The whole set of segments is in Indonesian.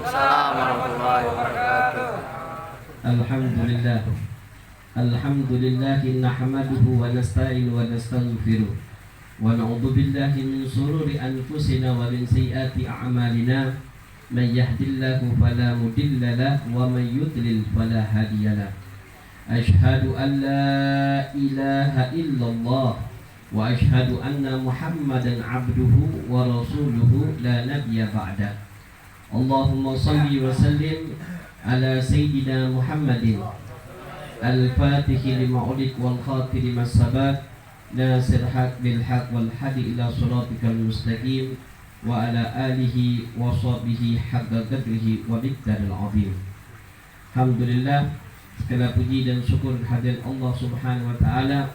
Waalaikumsalam warahmatullahi wabarakatuh. Alhamdulillah. Alhamdulillah nahmaduhu wa nasta'inu wa nastaghfiruh wa na'udzu billahi min shururi anfusina wa min sayyiati a'malina. Man yahdihillahu fala mudilla lahu wa man yudlil fala hadiya lahu. Asyhadu an la ilaha illallah wa asyhadu anna Muhammadan abduhu wa rasuluhu la nabiyya ba'da. Allahumma shalli wa sallim ala sayyidina Muhammadin al-fatihi lima ulik wal khatiri mas sabat nasir haq bil haq wal hadi ila siratikal mustaqim wa ala alihi wa sahbihi haqqa qadrihi wa biqdaril azim. Alhamdulillah, segala puji dan syukur kehadirat Allah Subhanahu wa taala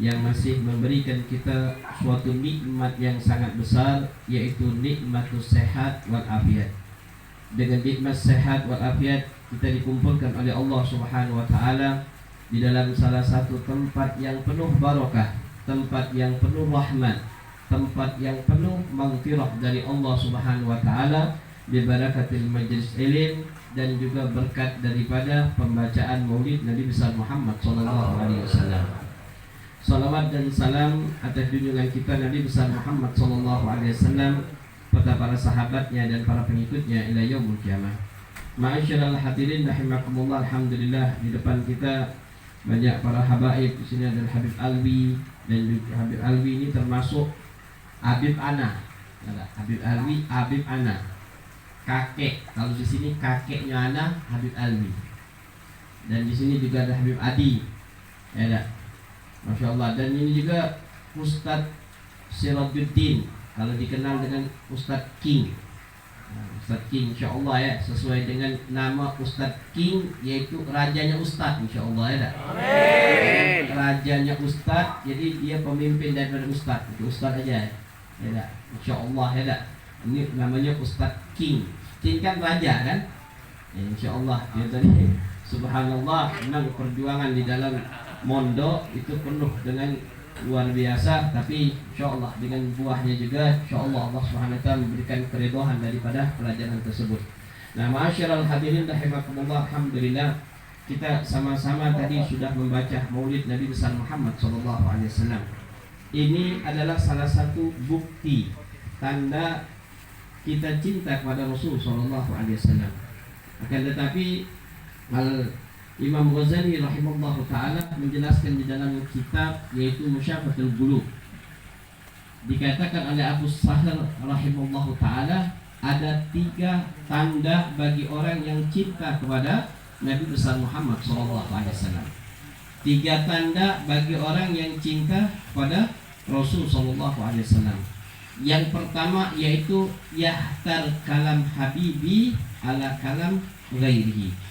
yang masih memberikan kita suatu nikmat yang sangat besar, yaitu nikmatus sehat wal afiat. Dengan nikmat sehat wal afiat kita dikumpulkan oleh Allah Subhanahu wa taala di dalam salah satu tempat yang penuh barakah, tempat yang penuh rahmat, tempat yang penuh maghfirah dari Allah Subhanahu wa taala, bi barakatil majlis ilm, dan juga berkat daripada pembacaan Maulid Nabi besar Muhammad sallallahu alaihi wasallam. Salawat dan salam atas junjungan kita Nabi besar Muhammad sallallahu alaihi wasallam, pada para sahabatnya dan para pengikutnya ila yaumul qiyamah. Ma'asyiral hadirin rahimakumullah, alhamdulillah di depan kita banyak para habaib. Di sini ada Habib Alwi, dan Habib Alwi ini termasuk Habib Ana. Habib Alwi, Habib Ana. Kakek, kalau di sini kakeknya Ana, Habib Alwi. Dan di sini juga ada Habib Adi. Ya, ada. Masya Allah. Dan ini juga Ustadz Sirajuddin, kalau dikenal dengan Ustadz King. Ustadz King, insya Allah ya, sesuai dengan nama Ustadz King, yaitu rajanya Ustadz, insya Allah ya. Amin. Rajanya Ustadz, jadi dia pemimpin daripada Ustadz, itu Ustadz aja ya, insya Allah ya. Ini namanya Ustadz King. King kan raja kan ya, insya Allah dia tadi. Subhanallah, memang perjuangan di dalam mondok itu penuh dengan luar biasa, tapi insyaallah dengan buahnya juga insyaallah Allah Subhanahu wa taala memberikan keridhaan daripada pelajaran tersebut. Nah, ma'asyiral hadirin rahimakumullah, alhamdulillah kita sama-sama tadi sudah membaca Maulid Nabi besar Muhammad sallallahu alaihi wasallam. Ini adalah salah satu bukti tanda kita cinta kepada Rasul sallallahu alaihi wasallam. Akan tetapi Imam Ghazali rahimahullah ta'ala menjelaskan di dalam kitab yaitu Musyafatul Qulub, dikatakan oleh Abu Sahar rahimahullah ta'ala, ada 3 tanda bagi orang yang cinta kepada Nabi besar Muhammad SAW. 3 tanda bagi orang yang cinta kepada Rasul SAW. Yang pertama yaitu yahtar kalam habibi ala kalam ghairihi.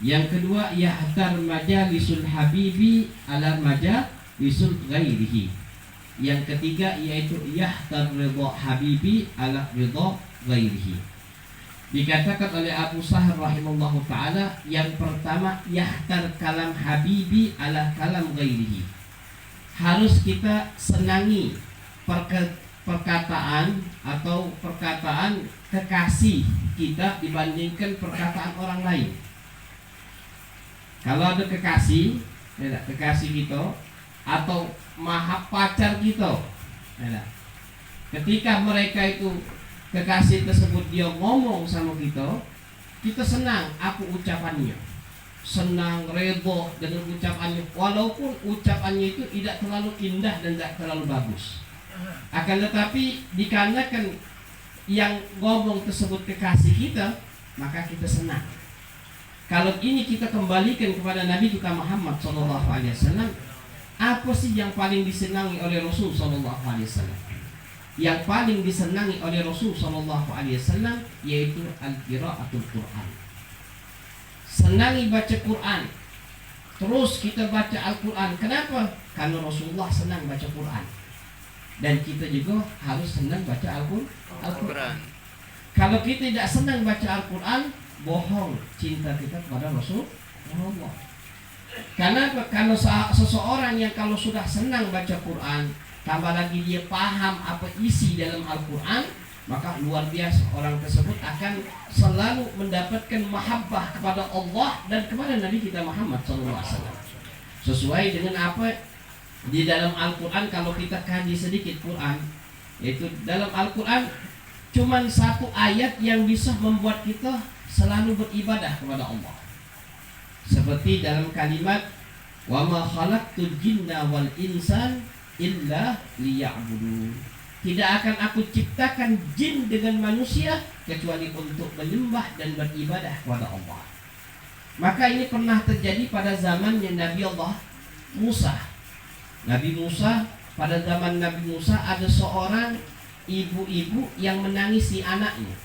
Yang kedua yahtar majalisul habibi ala majalisul ghairihi. Yang ketiga yaitu yahtar ridha habibi ala ridha ghairihi. Dikatakan oleh Abu Sahar rahimahullah ta'ala, yang pertama yahtar kalam habibi ala kalam ghairihi. Harus kita senangi perkataan atau perkataan kekasih kita dibandingkan perkataan orang lain. Kalau ada kekasih, ya, kekasih kita atau maha pacar kita, ya, ketika mereka itu kekasih tersebut dia ngomong sama kita, kita senang apa ucapannya, senang redha dengan ucapannya, walaupun ucapannya itu tidak terlalu indah dan tidak terlalu bagus. Akan tetapi dikarenakan yang ngomong tersebut kekasih kita, maka kita senang. Kalau ini kita kembalikan kepada Nabi kita Muhammad SAW, apa sih yang paling disenangi oleh Rasul SAW? Yang paling disenangi oleh Rasul SAW yaitu al-qiraatul Quran. Senangi baca Quran. Terus kita baca Al-Quran. Kenapa? Karena Rasulullah senang baca Quran. Dan kita juga harus senang baca Al-Quran. Kalau kita tidak senang baca Al-Quran, bohong cinta kita kepada Rasulullah. Karena seseorang yang kalau sudah senang baca Quran, tambah lagi dia paham apa isi dalam Al-Quran, maka luar biasa orang tersebut akan selalu mendapatkan mahabbah kepada Allah dan kepada Nabi kita Muhammad SAW. Sesuai dengan apa di dalam Al-Quran. Kalau kita kaji sedikit Quran, yaitu dalam Al-Quran cuman satu ayat yang bisa membuat kita selalu beribadah kepada Allah. Seperti dalam kalimat wa ma khalaqtul jinna wal insan illa liya'budun. Tidak akan aku ciptakan jin dengan manusia kecuali untuk menyembah dan beribadah kepada Allah. Maka ini pernah terjadi pada zamannya Nabi Allah Musa. Nabi Musa, pada zaman Nabi Musa ada seorang ibu-ibu yang menangisi anaknya.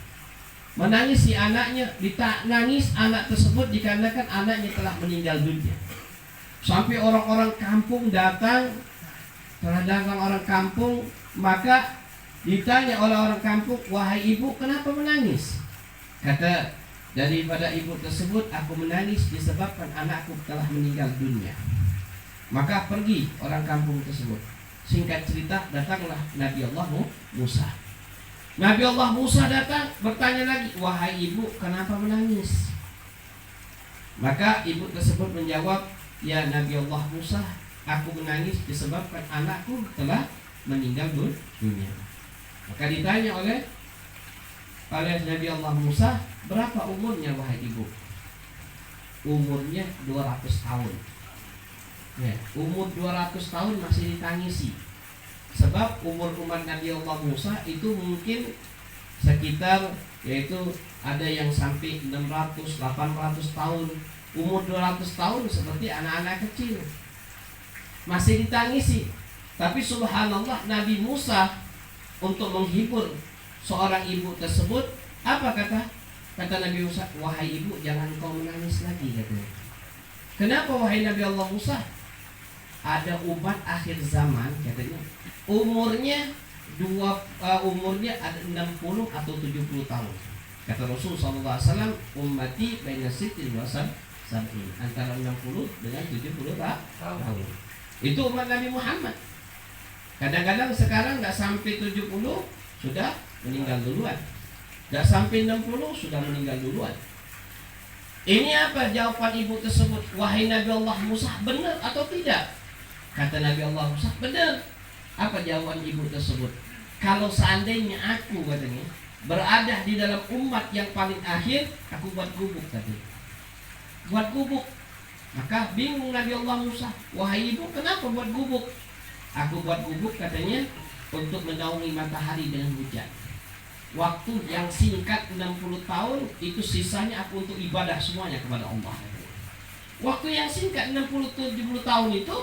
Menangisi anaknya, nangis anak tersebut dikarenakan anaknya telah meninggal dunia. Sampai orang-orang kampung datang, orang kampung, maka ditanya oleh orang kampung, wahai ibu, kenapa menangis? Kata daripada ibu tersebut, aku menangis disebabkan anakku telah meninggal dunia. Maka pergi orang kampung tersebut. Singkat cerita, datanglah Nabi Allah Musa. Nabi Allah Musa datang, bertanya lagi, wahai ibu, kenapa menangis? Maka ibu tersebut menjawab, ya Nabi Allah Musa, aku menangis disebabkan anakku telah meninggal dunia. Maka ditanya oleh Nabi Allah Musa, berapa umurnya wahai ibu? Umurnya 200 tahun. Ya, umur 200 tahun masih ditangisi. Sebab umur umat Nabi Allah Musa itu mungkin sekitar, yaitu ada yang sampai 600, 800 tahun. Umur 200 tahun seperti anak-anak kecil, masih ditangisi. Tapi subhanallah, Nabi Musa untuk menghibur seorang ibu tersebut, apa kata Nabi Musa? Wahai ibu, jangan kau menangis lagi, katanya. Kenapa wahai Nabi Allah Musa? Ada umat akhir zaman, katanya, umurnya ada 60 atau 70 tahun. Kata Rasul SAW, ummati baina sittin wa sab'in, antara 60 dengan 70 tahun. Itu umat Nabi Muhammad. Kadang-kadang sekarang nggak sampai 70 sudah meninggal duluan, nggak sampai 60 sudah meninggal duluan. Ini apa jawaban ibu tersebut? Wahai Nabi Allah Musa, benar atau tidak? Kata Nabi Allah Musa, benar. Apa jawaban ibu tersebut? Kalau seandainya aku, katanya, berada di dalam umat yang paling akhir, aku buat gubuk, katanya. Buat gubuk. Maka bingung Nabi Allah Musa, wahai ibu, kenapa buat gubuk? Aku buat gubuk, katanya, untuk menaungi matahari dengan hujan. Waktu yang singkat 60 tahun itu sisanya aku untuk ibadah semuanya kepada Allah. Waktu yang singkat 60-70 tahun itu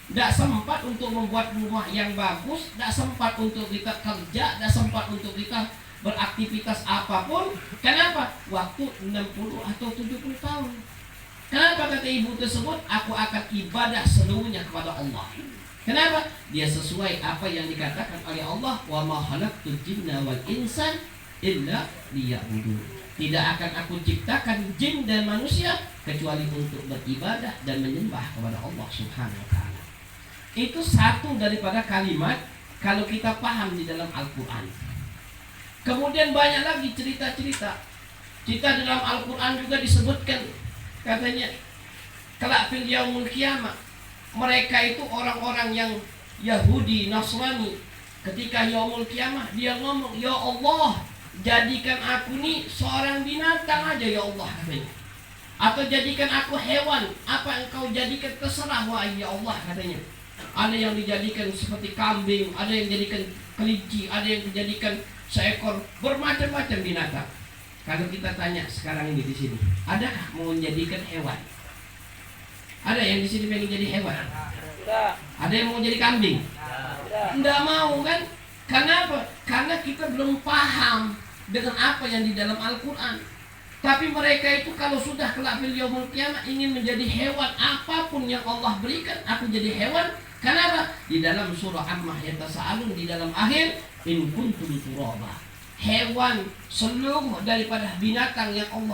tidak sempat untuk membuat rumah yang bagus, tidak sempat untuk kita kerja, tidak sempat untuk kita beraktivitas apapun. Kenapa? Waktu 60 atau 70 tahun. Kenapa kata ibu tersebut? Aku akan ibadah seluruhnya kepada Allah. Kenapa? Dia sesuai apa yang dikatakan oleh Allah, wa ma khalaqtul jinna wal insan illa liya'budun. Tidak akan aku ciptakan jin dan manusia kecuali untuk beribadah dan menyembah kepada Allah Subhanahu wa taala. Itu satu daripada kalimat kalau kita paham di dalam Al-Quran. Kemudian banyak lagi cerita-cerita. Cerita dalam Al-Quran juga disebutkan, katanya, kelak fil yaumul qiyamah, mereka itu orang-orang yang Yahudi, Nasrani, ketika yaumul qiyamah dia ngomong, ya Allah, jadikan aku nih seorang binatang aja ya Allah, katanya. Atau jadikan aku hewan, apa engkau jadikan terserah wahai ya Allah, katanya. Ada yang dijadikan seperti kambing, ada yang dijadikan kelinci, ada yang dijadikan seekor, bermacam-macam binatang. Kalau kita tanya sekarang ini di sini, adakah mau menjadikan hewan? Ada yang di sini pengen jadi hewan? Ada yang mau jadi kambing? Tidak mau, kan? Kenapa? Karena kita belum paham dengan apa yang di dalam Al-Quran. Tapi mereka itu kalau sudah kelak fil yaumul qiyamah ingin menjadi hewan, apapun yang Allah berikan, aku jadi hewan. Kenapa? Di dalam surah Amma yatasaalun, di dalam akhir, in kuntum turaba, hewan seluruh daripada binatang yang Allah